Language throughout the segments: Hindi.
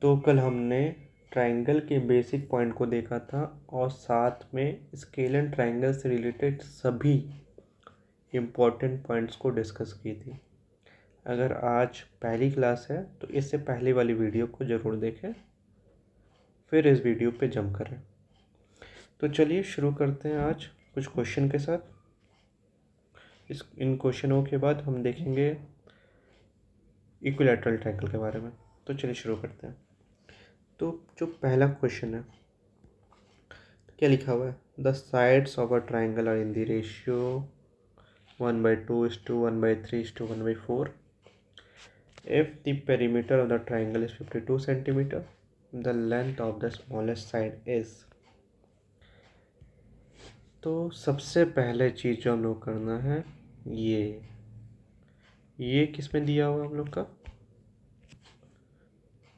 तो कल हमने ट्राइंगल के बेसिक पॉइंट को देखा था और साथ में स्केल एंड ट्राइंगल से रिलेटेड सभी इम्पोर्टेंट पॉइंट्स को डिस्कस की थी। अगर आज पहली क्लास है तो इससे पहले वाली वीडियो को ज़रूर देखें, फिर इस वीडियो पे जंप करें। तो चलिए शुरू करते हैं आज कुछ क्वेश्चन के साथ। इन क्वेश्चनों के बाद हम देखेंगे इक्विलैटरल ट्रायंगल के बारे में। तो चलिए शुरू करते हैं। तो जो पहला क्वेश्चन है, क्या लिखा हुआ है? The sides of a triangle are in the ratio 1/2:1/3:1/4 if the perimeter of the triangle is 52 centimeter, the length of the smallest side is। तो सबसे पहले चीज़ जो हम लोग करना है, ये किस में दिया हुआ हम लोग का?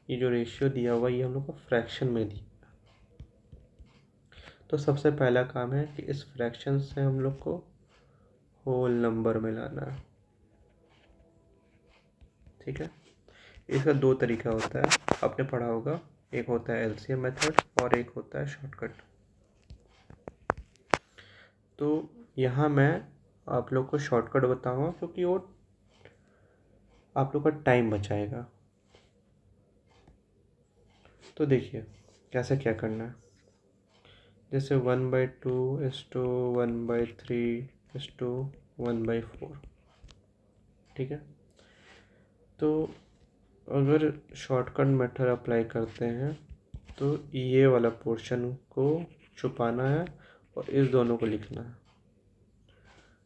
ये जो रेशियो दिया हुआ ये हम लोग का फ्रैक्शन में दिया। तो सबसे पहला काम है कि इस फ्रैक्शन से हम लोग को होल नंबर में लाना है। ठीक है, इसका दो तरीका होता है, आपने पढ़ा होगा। एक होता है एलसीएम मेथड और एक होता है शॉर्टकट। तो यहाँ मैं आप लोग को शॉर्टकट बताऊंगा क्योंकि वो आप लोग का टाइम बचाएगा। तो देखिए कैसे क्या करना है। जैसे 1/2:1/3:1/4। ठीक है, तो अगर शॉर्टकट मेथड अप्लाई करते हैं तो ये वाला पोर्शन को छुपाना है और इस दोनों को लिखना है।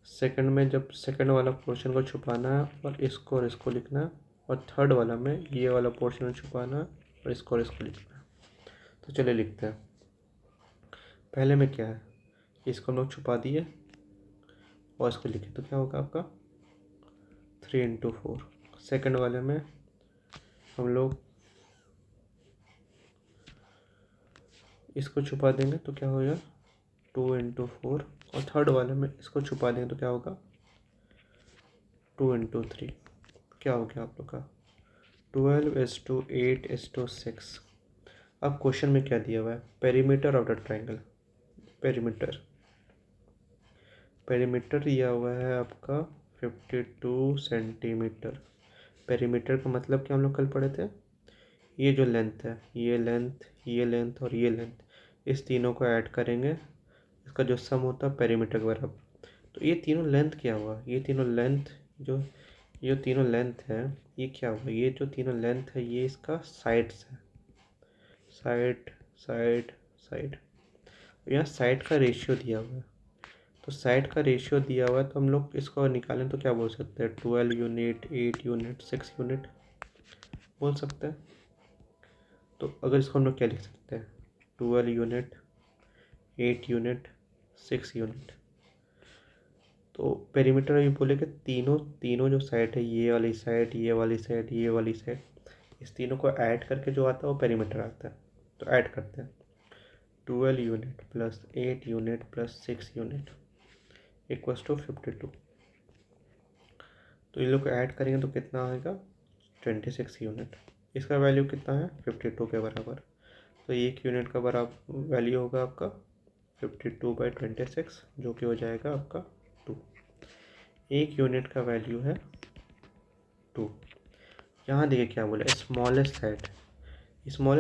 सेकंड में जब सेकंड वाला पोर्शन को छुपाना है और इसको लिखना है, और थर्ड वाला में ये वाला पोर्शन छुपाना है और इसको लिखना है। तो चलिए लिखते हैं। पहले में क्या है, इसको हम लोग छुपा दिए और इसको लिखे, तो क्या होगा आपका 3×4। सेकंड वाले में हम लोग इसको छुपा देंगे तो क्या होगा 2×4, और थर्ड वाले में इसको छुपा देंगे तो क्या होगा 2×3। क्या हो गया आप लोग का 12:8:6। अब क्वेश्चन में क्या दिया हुआ है? Perimeter of the triangle. Perimeter दिया हुआ है आपका 52 सेंटीमीटर। पेरीमीटर का मतलब क्या हम लोग कल पढ़े थे? ये जो लेंथ है, ये लेंथ और ये लेंथ, इस तीनों को ऐड करेंगे, इसका जो सम होता है पेरीमीटर के बराबर। तो ये तीनों लेंथ क्या हुआ? ये तीनों लेंथ जो है ये क्या हुआ? ये जो तीनों लेंथ है ये इसका साइड्स है, साइड। यहाँ साइड का रेशियो दिया हुआ है। तो साइड का रेशियो दिया हुआ है तो हम लोग इसको निकालें तो क्या बोल सकते हैं? 12 यूनिट, 8 यूनिट, 6 यूनिट बोल सकते हैं। तो अगर इसको हम लोग क्या लिख सकते हैं? 12 यूनिट, 8 यूनिट, 6 यूनिट। तो पेरीमीटर अभी बोले कि तीनों जो साइड है, ये वाली साइड, ये वाली साइड, ये वाली साइड, इस तीनों को ऐड करके जो आता है वो पेरीमीटर आता है। तो ऐड करते हैं 12 unit plus 8 unit plus 6 unit equals to 52। तो ये लोग ऐड करेंगे तो कितना आएगा 26 यूनिट। इसका वैल्यू कितना है 52 के बराबर। तो एक यूनिट का बराबर वैल्यू होगा आपका 52/26, जो कि हो जाएगा आपका 2। एक यूनिट का वैल्यू है 2। यहाँ देखिए क्या बोला, स्मॉलेस्ट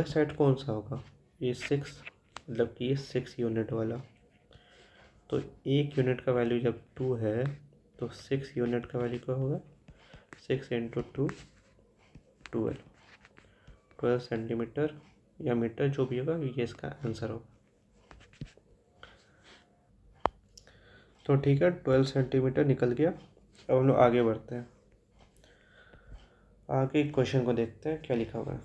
साइड कौन सा होगा? ये 6, मतलब कि ये 6 यूनिट वाला। तो एक यूनिट का वैल्यू जब 2 है तो 6 यूनिट का वैल्यू क्या होगा? 6 × 2 12 सेंटीमीटर या मीटर, जो भी होगा ये इसका आंसर होगा। तो ठीक है, 12 सेंटीमीटर निकल गया। अब हम लोग आगे बढ़ते हैं। आगे क्वेश्चन को देखते हैं क्या लिखा हुआ है।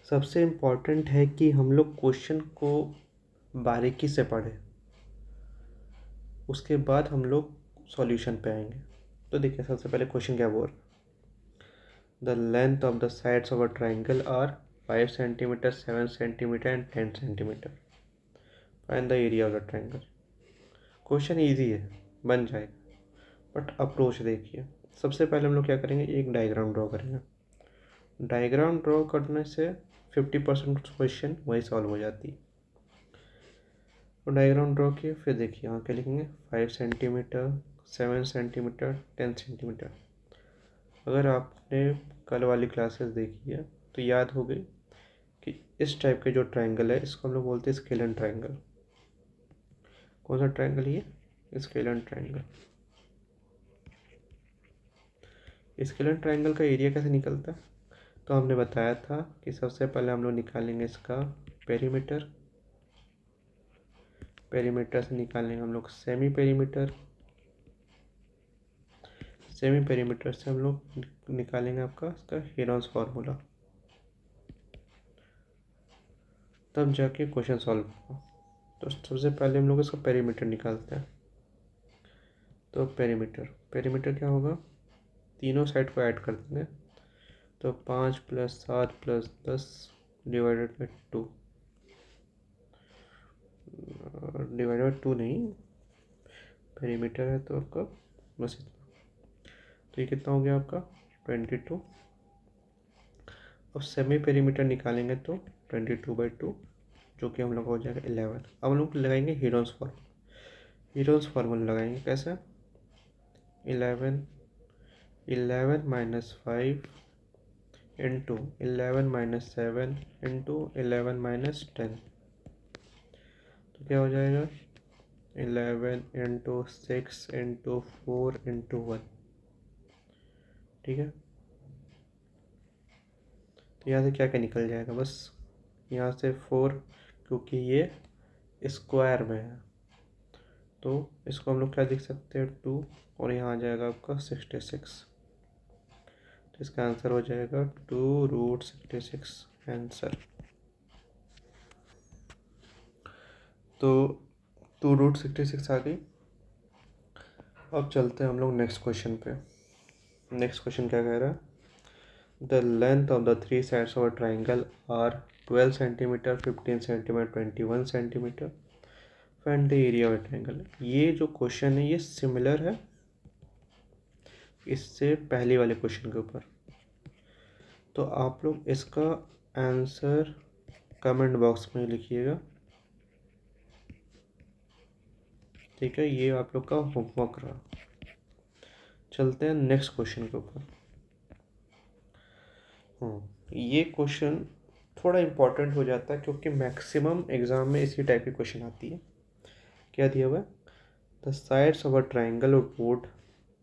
सबसे इम्पोर्टेंट है कि हम लोग क्वेश्चन को बारीकी से पढ़ें, उसके बाद हम लोग सॉल्यूशन पे आएंगे। तो देखिए सबसे पहले क्वेश्चन क्या बोल रहा है? The length of the sides of a triangle are 5 centimetre, 7 centimetre and 10 centimetre. Find the area of the triangle. Question easy है, बन जाएगा, बट अप्रोच देखिए। सबसे पहले हम लोग क्या करेंगे, एक डायग्राम ड्रॉ करेंगे। डायग्राम ड्रॉ करने से 50% क्वेश्चन वही सॉल्व हो जाती। तो डायग्राम ड्रॉ किए, फिर देखिए यहाँ क्या लिखेंगे, 5 सेंटीमीटर, 7 सेंटीमीटर, 10 सेंटीमीटर। अगर आपने कल वाली क्लासेस देखी है तो याद हो गई कि इस टाइप के जो ट्रायंगल है इसको हम लोग बोलते हैं स्केलन ट्रायंगल। कौन सा ट्रायंगल ये? Scalene triangle. स्केलन ट्रायंगल का एरिया कैसे निकलता है? तो हमने बताया था कि सबसे पहले हम लोग निकालेंगे इसका पेरीमीटर, पेरीमीटर से निकालेंगे हम लोग सेमी पेरीमीटर, सेमी पेरीमीटर से हम लोग निकालेंगे आपका इसका हेरॉन्स फार्मूला, तब जाके क्वेश्चन सॉल्व होगा। तो सबसे पहले हम लोग इसका पेरीमीटर निकालते हैं। तो पेरीमीटर, पेरीमीटर क्या होगा, तीनों साइड को ऐड कर देंगे। तो 5 + 7 + 10 डिवाइडेड बाई 2, डिवाइडेड बाई 2 नहीं, पेरीमीटर है तो आपका बस इतना। तो ये कितना हो गया आपका 22। अब सेमी पेरीमीटर निकालेंगे तो 22/2, जो कि हम लोग हो जाएगा 11। अब हम लोग लगाएंगे हीरोन्स फार्मूला। हीरोन्स फार्मूला लगाएंगे कैसे, 11 - 5 इंटू 11 - 7 इंटू 11 - 10। तो क्या हो जाएगा 11 इंटू 6 इंटू 4 इंटू 1। ठीक है, तो यहाँ से क्या क्या निकल जाएगा, बस यहाँ से 4, क्योंकि ये स्क्वायर में है तो इसको हम लोग क्या लिख सकते हैं 2, और यहाँ आ जाएगा आपका 66। तो इसका आंसर हो जाएगा 2√66 आंसर। तो 2√66 आ गई। अब चलते हैं हम लोग नेक्स्ट क्वेश्चन पे। नेक्स्ट क्वेश्चन क्या कह रहा है, the length of the 3 sides of a triangle are 12 centimetre, 15 centimetre, 21 centimetre, find the area of triangle. ये जो क्वेश्चन है ये सिमिलर है इससे पहले वाले क्वेश्चन के ऊपर। तो आप लोग इसका आंसर कमेंट बॉक्स में लिखिएगा, ठीक है। ये आप लोग का होमवर्क रहा। चलते हैं नेक्स्ट क्वेश्चन के ऊपर। ये क्वेश्चन थोड़ा इम्पोर्टेंट हो जाता है क्योंकि मैक्सिमम एग्जाम में इसी टाइप की क्वेश्चन आती है। क्या दिया हुआ है, the sides of a triangle और board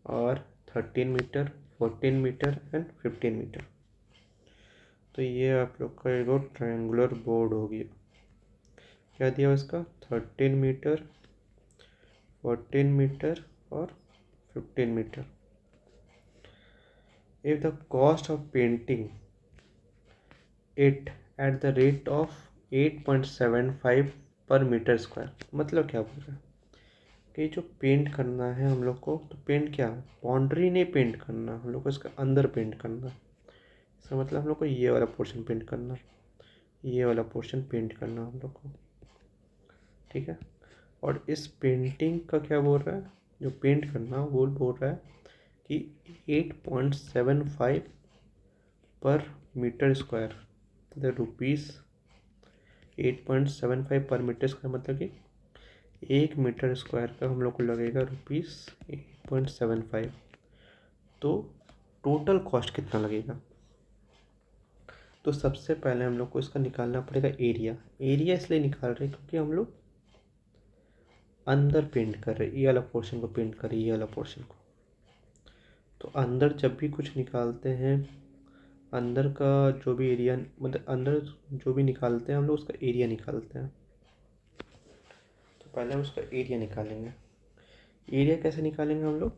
are 13 metre, 14 metre and 15 metre. तो ये आप लोग का एक ट्रायंगुलर बोर्ड हो गया। क्या दिया हुआ इसका 13 मीटर, 14 मीटर और 15 मीटर। If the cost of painting it at the rate of 8.75 per metre square. मतलब क्या बोल रहे हैं कि जो पेंट करना है हम लोग को, तो पेंट क्या, बाउंड्री नहीं पेंट करना, हम लोग को इसका अंदर पेंट करना। इसका मतलब हम लोग को ये वाला पोर्शन पेंट करना, ये वाला पोर्शन पेंट करना हम लोग को, ठीक है। और इस पेंटिंग का क्या बोल रहा है, जो पेंट करना वो बोल रहा है कि 8.75 per metre square, the rupees 8.75 per metre square, मतलब कि 1 मीटर स्क्वायर का हम लोग को लगेगा ₹8.75। तो टोटल कॉस्ट कितना लगेगा, तो सबसे पहले हम लोग को इसका निकालना पड़ेगा एरिया। एरिया इसलिए निकाल रहे हैं क्योंकि हम लोग अंदर पेंट कर रहे हैं, ये वाला पोर्शन को पेंट कर रहे हैं, ये वाला पोर्शन को। तो अंदर जब भी कुछ निकालते हैं, अंदर का जो भी एरिया, मतलब अंदर जो भी निकालते हैं हम लोग उसका एरिया निकालते हैं। तो पहले हम उसका एरिया निकालेंगे। एरिया कैसे निकालेंगे हम लोग,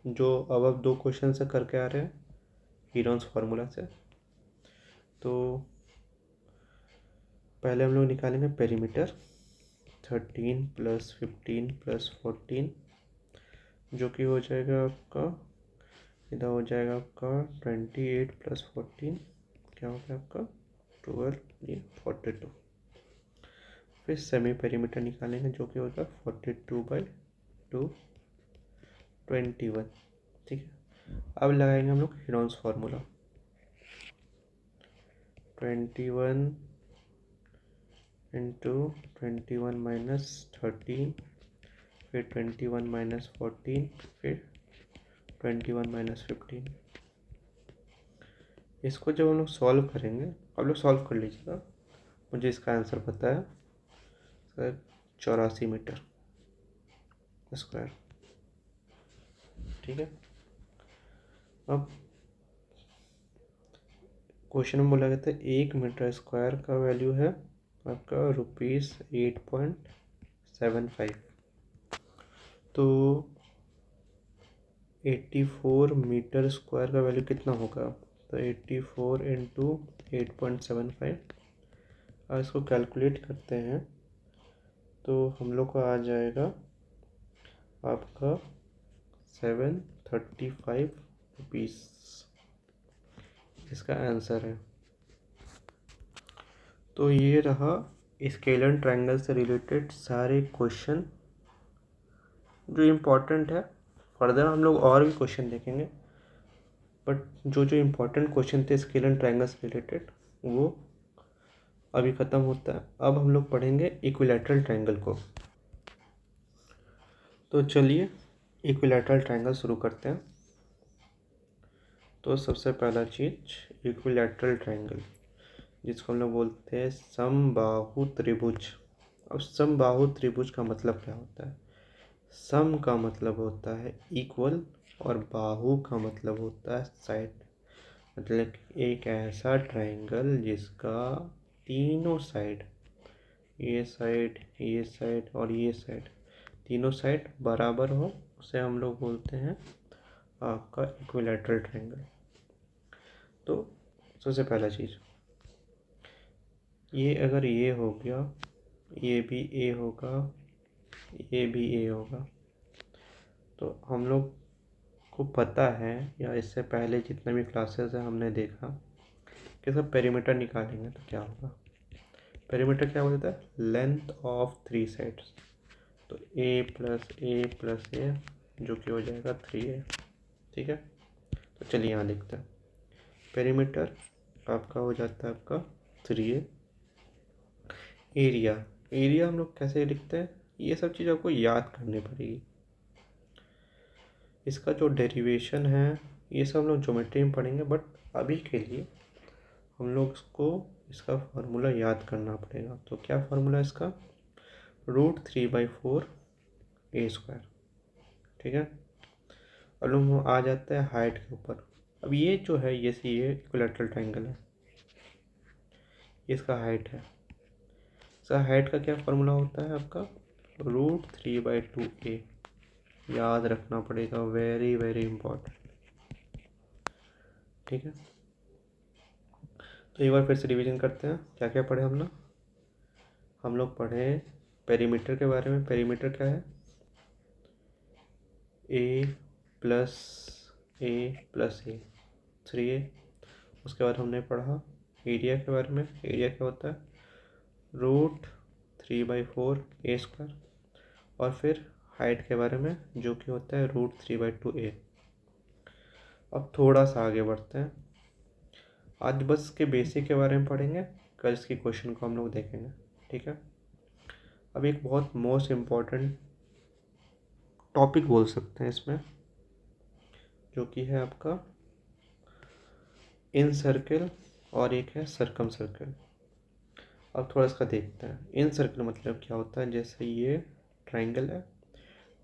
जो अब 2 क्वेश्चन से करके आ रहे हैं हीरोन्स फार्मूला से। तो पहले हम लोग निकालेंगे पेरीमीटर, 13 + 15 + 14, जो कि हो जाएगा आपका, इधर हो जाएगा आपका 28 + 14, क्या हो गया आपका 12, ये 42। फिर सेमी पेरीमीटर निकालेंगे जो कि होगा 42/2, 21, ठीक है। अब लगाएंगे हम लोग हीरोन्स फार्मूला। 21 इंटू 21 माइनस 13, फिर 21 माइनस 14, फिर 21 माइनस 15। इसको जब हम लोग सॉल्व करेंगे, आप लोग सॉल्व कर लीजिएगा, मुझे इसका आंसर पता है सर, 84 मीटर स्क्वायर। ठीक है, अब क्वेश्चन में बोला गया था 1 मीटर स्क्वायर का वैल्यू है आपका ₹8.75। तो 84 मीटर स्क्वायर का वैल्यू कितना होगा? तो 84 इंटू 8.75, और इसको कैलकुलेट करते हैं तो हम लोग को आ जाएगा आपका 735 रुपीज़, इसका आंसर है। तो ये रहा स्केलर ट्रायंगल से रिलेटेड सारे क्वेश्चन जो इम्पोर्टेंट है। फर्दर हम लोग और भी क्वेश्चन देखेंगे, बट जो जो इम्पोर्टेंट क्वेश्चन थे स्केलर ट्रायंगल से रिलेटेड वो अभी ख़त्म होता है। अब हम लोग पढ़ेंगे इक्विलैटरल ट्रायंगल को। तो चलिए इक्विलैटरल ट्रायंगल शुरू करते हैं। तो सबसे पहला चीज़ इक्विलैटरल ट्रायंगल, जिसको हम लोग बोलते हैं समबाहु त्रिभुज। अब समबाहु त्रिभुज का मतलब क्या होता है? सम का मतलब होता है इक्वल और बाहु का मतलब होता है साइड। मतलब एक ऐसा ट्रायंगल जिसका तीनों साइड, ये साइड और ये साइड, तीनों साइड बराबर हो, उसे हम लोग बोलते हैं आपका इक्विलैटरल ट्रायंगल। तो सबसे पहला चीज़, ये अगर ये हो गया, ये भी ए होगा, ये भी ए होगा, तो हम लोग को पता है या इससे पहले जितने भी क्लासेस है हमने देखा कि सब पेरीमीटर निकालेंगे तो क्या होगा। पेरीमीटर क्या बोलता है? Length of three sides. तो ए प्लस ए जो कि हो जाएगा 3a। ठीक है, तो चलिए यहाँ लिखते हैं पेरीमीटर आपका हो जाता है आपका 3a। एरिया हम लोग कैसे लिखते हैं, ये सब चीज़ आपको याद करनी पड़ेगी। इसका जो डेरिवेशन है ये सब हम लोग ज्योमेट्री में पढ़ेंगे, बट अभी के लिए हम लोग इसका फार्मूला याद करना पड़ेगा। तो क्या फार्मूला है इसका? √3/4 a²। ठीक है, अब लोग आ जाते हैं हाइट के ऊपर। अब ये जो है ये इक्विलैटरल ट्रायंगल है, इसका हाइट है। इसका हाइट का क्या फार्मूला होता है आपका? √3/2a। याद रखना पड़ेगा, वेरी वेरी इंपॉर्टेंट। ठीक है, तो एक बार फिर से रिवीजन करते हैं क्या क्या पढ़े हम लोग। हम लोग पढ़े पेरीमीटर के बारे में। पेरीमीटर क्या है? a plus A 3a। उसके बाद हमने पढ़ा एरिया के बारे में। एरिया क्या होता है? √3/4 a²। और फिर हाइट के बारे में जो कि होता है √3/2a। अब थोड़ा सा आगे बढ़ते हैं। आज बस के बेसिक के बारे में पढ़ेंगे, कल इसके क्वेश्चन को हम लोग देखेंगे। ठीक है, अब एक बहुत मोस्ट इम्पॉर्टेंट टॉपिक बोल सकते हैं इसमें, जो कि है आपका इन सर्कल और एक है सरकम सर्कल। अब थोड़ा इसका देखते हैं। इन सर्कल मतलब क्या होता है? जैसे ये ट्रायंगल है,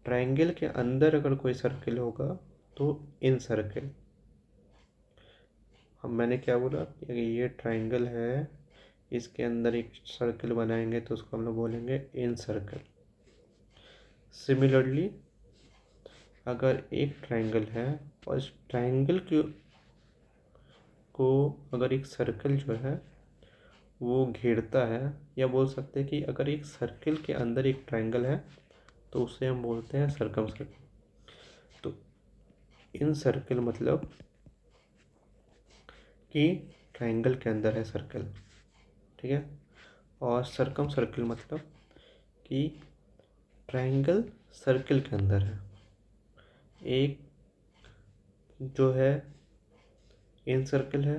ट्रायंगल के अंदर अगर कोई सर्कल होगा तो इन सर्कल। हम मैंने क्या बोला कि ये ट्रायंगल है, इसके अंदर एक सर्कल बनाएंगे तो उसको हम लोग बोलेंगे इन सर्कल। सिमिलरली अगर एक ट्रायंगल है और इस ट्रायंगल को अगर एक सर्कल जो है वो घेरता है, या बोल सकते हैं कि अगर एक सर्कल के अंदर एक ट्रायंगल है तो उसे हम बोलते हैं सरकम सर्कल। तो इन सर्कल मतलब कि ट्रायंगल के अंदर है सर्कल। ठीक है, और सरकम सर्कल मतलब कि ट्रायंगल सर्कल के अंदर है। एक जो है इन सर्कल है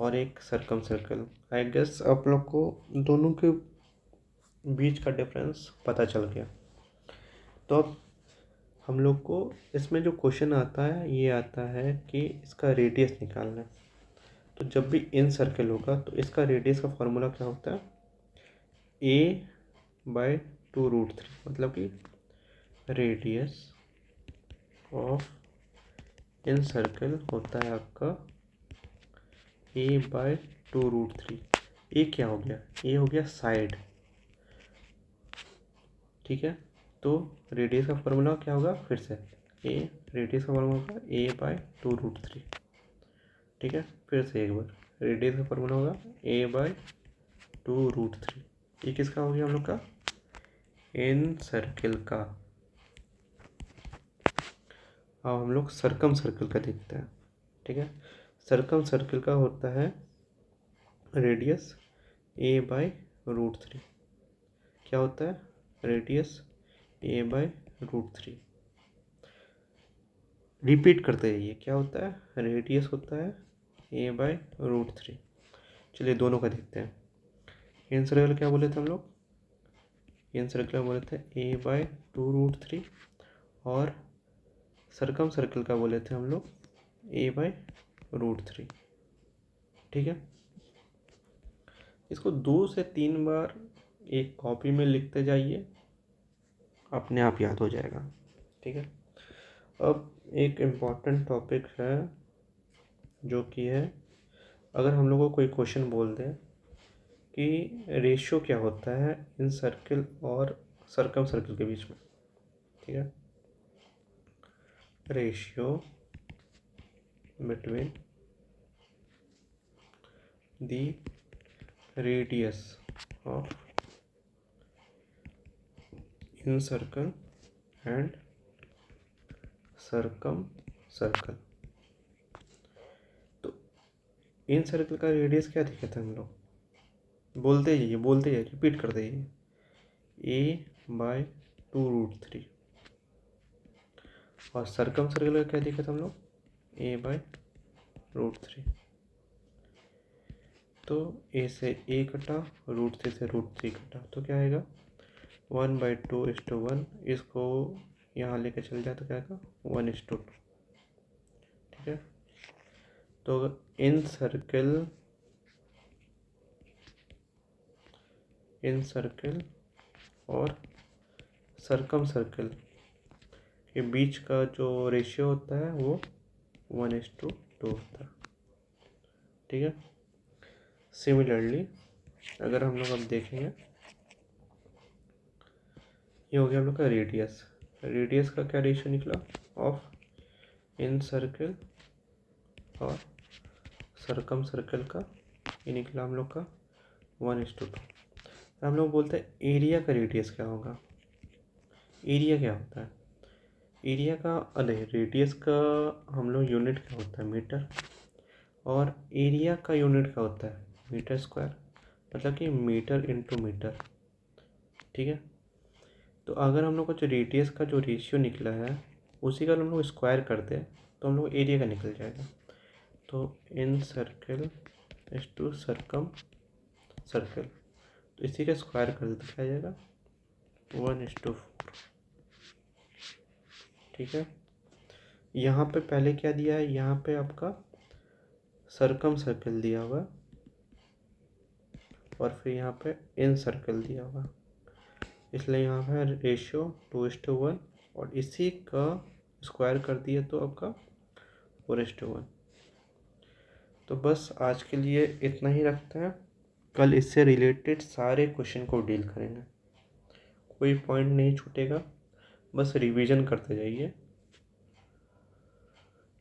और एक सर्कम सर्कल। आई गेस आप लोग को दोनों के बीच का डिफरेंस पता चल गया। तो अब हम लोग को इसमें जो क्वेश्चन आता है ये आता है कि इसका रेडियस निकालना है। तो जब भी इन सर्कल होगा तो इसका रेडियस का फॉर्मूला क्या होता है, a/2√3, मतलब कि रेडियस ऑफ इन सर्कल होता है आपका a/2√3। ए क्या हो गया, ए हो गया साइड, ठीक है। तो रेडियस का फॉर्मूला क्या होगा, फिर से रेडियस का फॉर्मूला होगा a/2√3, ठीक है। फिर से एक बार रेडियस का फॉर्मूला होगा a/2√3। ये किसका हो गया हम लोग का, इन सर्कल का। अब हम लोग सर्कम सर्कल का देखते हैं, ठीक है। सर्कम सर्कल का होता है रेडियस a/√3। क्या होता है, रेडियस a/√3। रिपीट करते जाइए, क्या होता है, रेडियस होता है a/√3। चलिए दोनों का देखते हैं। इन सर्कल क्या बोले थे हम लोग, इन सर्कल बोले थे a/2√3, और सर्कम सर्कल का बोले थे हम लोग a/√3, ठीक है। इसको 2 से 3 बार एक कॉपी में लिखते जाइए, अपने आप याद हो जाएगा, ठीक है। अब एक इम्पॉर्टेंट टॉपिक है जो कि है, अगर हम लोग को कोई क्वेश्चन बोल दे कि रेशियो क्या होता है इन सर्कल और सर्कम सर्कल के बीच में, ठीक है, ratio between the radius of in circle and circum circle. तो इन सर्कल का रेडियस क्या दिया था हम लोग, बोलते जाइए रिपीट करते जाइए, a/2√3। और सर्कम सर्कल का क्या दिया था हम लोग, a/√3। तो a से a कटा, √3 से √3 कटा, तो क्या आएगा 1/2:1। इसको यहाँ लेके चल जाए तो क्या आएगा 1:2, ठीक है। तो इन सर्कल और सर्कम सर्कल के बीच का जो रेशियो होता है वो 1:2 होता है, ठीक है। सिमिलरली अगर हम लोग अब देखेंगे, ये हो गया हम लोग का रेडियस का क्या रेशियो निकला ऑफ इन सर्कल और सर्कम सर्कल का, ये निकला हम लोग का 1:2। हम लोग बोलते हैं एरिया का रेडियस क्या होगा, एरिया क्या होता है, एरिया का नहीं, रेडियस का हम लोग यूनिट क्या होता है, मीटर, और एरिया का यूनिट क्या होता है, मीटर स्क्वायर, मतलब कि मीटर इंटू मीटर, ठीक है। तो अगर हम लोग का जो रेडियस का जो रेशियो निकला है उसी का हम लोग स्क्वायर करते हैं तो हम लोग एरिया का निकल जाएगा। तो incircle is to circumcircle, तो इसी का स्क्वायर कर देते क्या जाएगा 1:4, ठीक है। यहाँ पे पहले क्या दिया है, यहाँ पे आपका सर्कम सर्कल दिया हुआ और फिर यहाँ पे इन सर्कल दिया हुआ, इसलिए यहाँ पे रेशियो 2:1 और इसी का स्क्वायर कर दिया तो आपका 4:1। तो बस आज के लिए इतना ही रखते हैं, कल इससे रिलेटेड सारे क्वेश्चन को डील करेंगे, कोई पॉइंट नहीं छूटेगा, बस रिवीजन करते जाइए।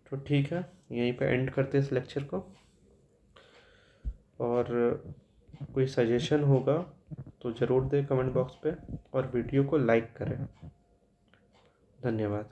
तो ठीक है, यहीं पे एंड करते हैं इस लेक्चर को, और कोई सजेशन होगा तो ज़रूर दें कमेंट बॉक्स पे, और वीडियो को लाइक करें। धन्यवाद।